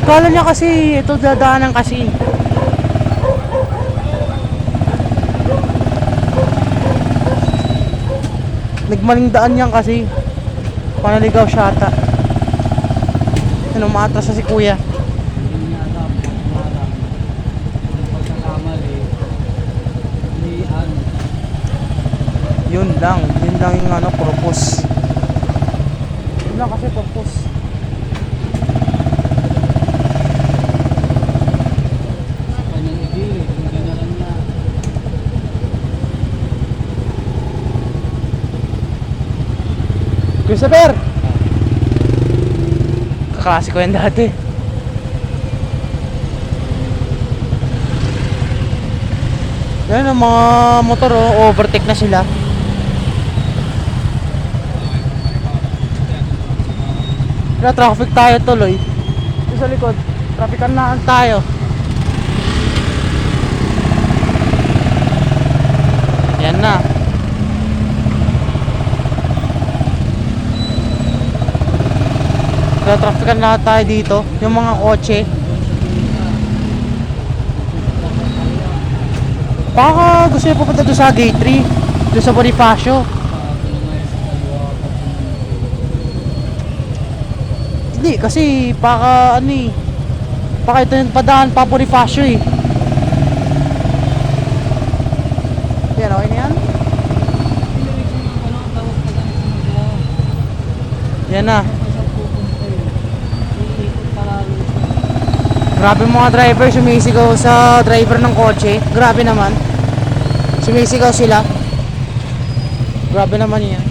Kala niya kasi ito dadaanan kasi. Nagmaling daan yan kasi. Panaligaw siya ata. Ano, maatras na si kuya. Hindi niya alam, marang. Ang pagkakamali, hindi ano. Yun lang yung ano, purpose. Yun lang kasi purpose. Sa kanyang igilid, hindi na lang niya. Christopher! Kakasi ko yan dati. Yan ang mga motor oh, overtake na sila. Kaya traffic tayo tuloy. Ito sa likod, traffican na tayo. Yan na. Kaya traffican lahat tayo dito. Yung mga kotse. Baka gusto niya pupunta doon sa gate 3. Doon sa Bonifacio. Hindi, kasi baka ano eh. Baka ito yung padaan pa Bonifacio eh. Yan, okay na yan? Yan na. Grabe mga driver, sumisigaw sa driver ng kotse. Grabe naman. Sumisigaw sila. Grabe naman yan.